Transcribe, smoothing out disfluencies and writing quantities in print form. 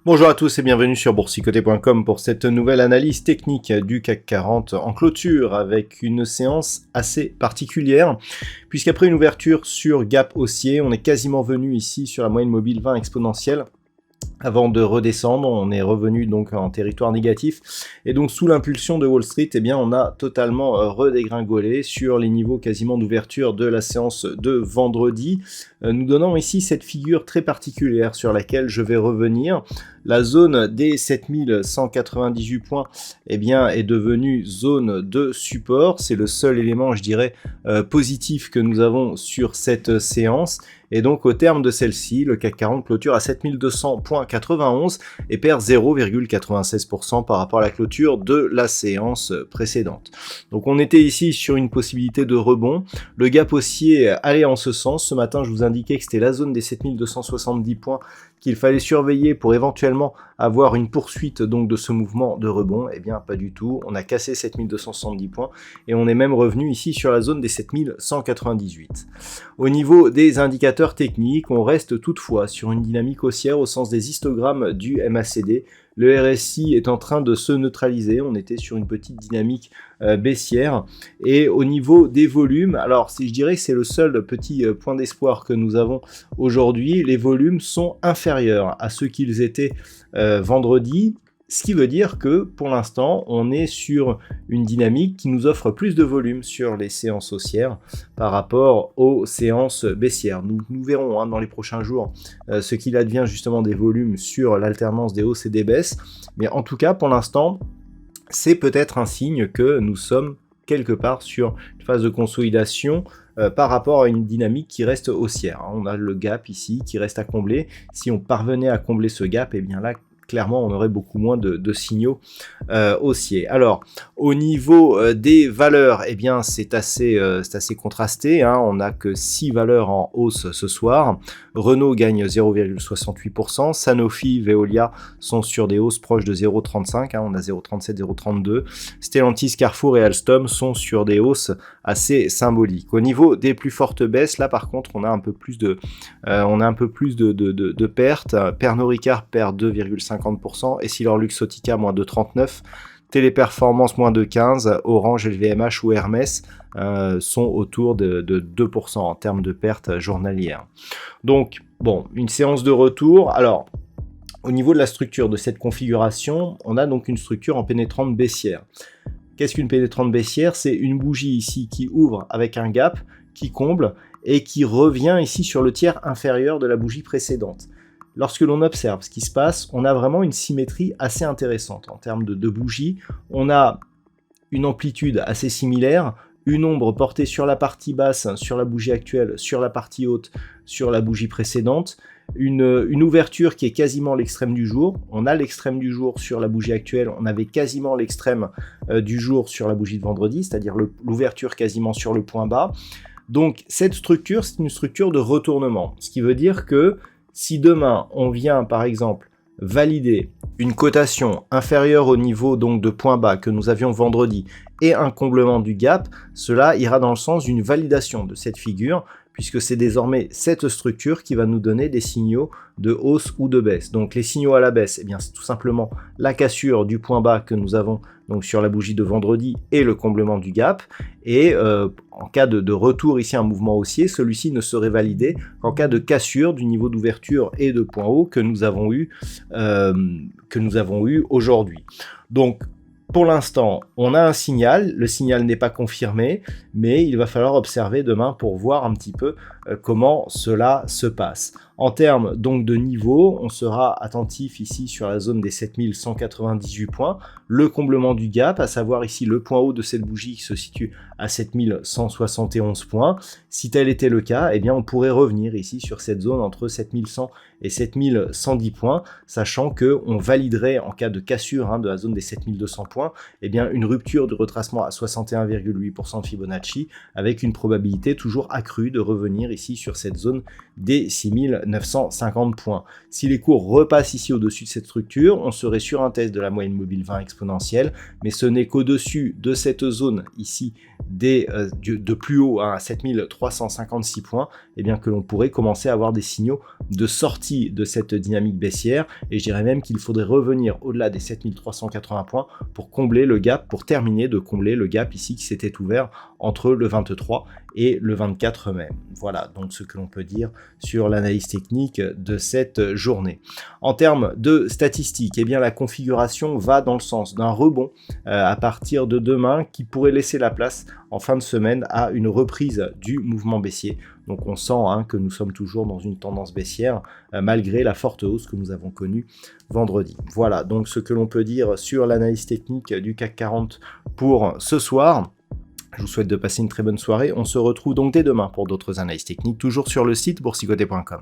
Bonjour à tous et bienvenue sur boursicoté.com pour cette nouvelle analyse technique du CAC 40 en clôture avec une séance assez particulière puisqu'après une ouverture sur gap haussier, on est quasiment venu ici sur la moyenne mobile 20 exponentielle. Avant de redescendre, on est revenu donc en territoire négatif et donc sous l'impulsion de Wall Street, eh bien on a totalement redégringolé sur les niveaux quasiment d'ouverture de la séance de vendredi, nous donnant ici cette figure très particulière sur laquelle je vais revenir. La zone des 7198 points eh bien, est devenue zone de support, c'est le seul élément je dirais positif que nous avons sur cette séance. Et donc au terme de celle-ci, le CAC 40 clôture à 7200.91 et perd 0,96% par rapport à la clôture de la séance précédente. Donc on était ici sur une possibilité de rebond. Le gap haussier allait en ce sens. Ce matin, je vous indiquais que c'était la zone des 7270 points qu'il fallait surveiller pour éventuellement avoir une poursuite donc de ce mouvement de rebond. Eh bien pas du tout, on a cassé 7270 points et on est même revenu ici sur la zone des 7198. Au niveau des indicateurs techniques, on reste toutefois sur une dynamique haussière au sens des histogrammes du MACD. Le RSI est en train de se neutraliser, on était sur une petite dynamique baissière. Et au niveau des volumes, alors je dirais que c'est le seul petit point d'espoir que nous avons aujourd'hui, les volumes sont inférieurs à ceux qu'ils étaient vendredi. Ce qui veut dire que pour l'instant, on est sur une dynamique qui nous offre plus de volume sur les séances haussières par rapport aux séances baissières. Nous verrons dans les prochains jours ce qu'il advient justement des volumes sur l'alternance des hausses et des baisses. Mais en tout cas, pour l'instant, c'est peut-être un signe que nous sommes quelque part sur une phase de consolidation par rapport à une dynamique qui reste haussière. On a le gap ici qui reste à combler. Si on parvenait à combler ce gap, et bien là, clairement, on aurait beaucoup moins de signaux haussiers. Alors, au niveau des valeurs, eh bien, c'est assez contrasté. On n'a que 6 valeurs en hausse ce soir. Renault gagne 0,68%. Sanofi, Veolia sont sur des hausses proches de 0,35. On a 0,37, 0,32. Stellantis, Carrefour et Alstom sont sur des hausses assez symboliques. Au niveau des plus fortes baisses, là, par contre, on a un peu plus de pertes. Pernod Ricard perd 2,50%, EssilorLuxottica moins de 39%, Téléperformance moins de 15%, Orange, LVMH ou Hermès sont autour de 2% en termes de pertes journalières. Donc, bon, une séance de retour. Alors, au niveau de la structure de cette configuration, on a donc une structure en pénétrante baissière. Qu'est-ce qu'une pénétrante baissière? C'est une bougie ici qui ouvre avec un gap, qui comble et qui revient ici sur le tiers inférieur de la bougie précédente. Lorsque l'on observe ce qui se passe, on a vraiment une symétrie assez intéressante en termes de bougies. On a une amplitude assez similaire, une ombre portée sur la partie basse, sur la bougie actuelle, sur la partie haute, sur la bougie précédente, une ouverture qui est quasiment l'extrême du jour. On a l'extrême du jour sur la bougie actuelle, on avait quasiment l'extrême du jour sur la bougie de vendredi, c'est-à-dire l'ouverture quasiment sur le point bas. Donc cette structure, c'est une structure de retournement, ce qui veut dire que si demain on vient par exemple valider une cotation inférieure au niveau donc de point bas que nous avions vendredi et un comblement du gap, cela ira dans le sens d'une validation de cette figure puisque c'est désormais cette structure qui va nous donner des signaux de hausse ou de baisse. Donc les signaux à la baisse, eh bien c'est tout simplement la cassure du point bas que nous avons donc sur la bougie de vendredi et le comblement du gap. Et en cas de retour ici à un mouvement haussier, celui-ci ne serait validé qu'en cas de cassure du niveau d'ouverture et de point haut que nous avons eu aujourd'hui. Donc pour l'instant, on a un signal, le signal n'est pas confirmé, mais il va falloir observer demain pour voir un petit peu comment cela se passe. En termes donc de niveau, on sera attentif ici sur la zone des 7198 points, le comblement du gap, à savoir ici le point haut de cette bougie qui se situe à 7171 points. Si tel était le cas, eh bien on pourrait revenir ici sur cette zone entre 7100 et 7110 points, sachant qu'on validerait en cas de cassure de la zone des 7200 points, eh bien une rupture du retracement à 61,8% de Fibonacci, avec une probabilité toujours accrue de revenir ici sur cette zone des 6950 points. Si les cours repassent ici au-dessus de cette structure, on serait sur un test de la moyenne mobile 20 exponentielle, mais ce n'est qu'au-dessus de cette zone ici de plus haut à 7356 points, eh bien que l'on pourrait commencer à avoir des signaux de sortie de cette dynamique baissière, et je dirais même qu'il faudrait revenir au-delà des 7380 points pour combler le gap, pour terminer de combler le gap ici qui s'était ouvert entre le 23 et le 24 mai. Voilà donc ce que l'on peut dire sur l'analyse technique de cette journée. En termes de statistiques, eh bien la configuration va dans le sens d'un rebond à partir de demain qui pourrait laisser la place en fin de semaine à une reprise du mouvement baissier. Donc on sent que nous sommes toujours dans une tendance baissière malgré la forte hausse que nous avons connue vendredi. Voilà donc ce que l'on peut dire sur l'analyse technique du CAC 40 pour ce soir. Je vous souhaite de passer une très bonne soirée. On se retrouve donc dès demain pour d'autres analyses techniques, toujours sur le site boursicoté.com.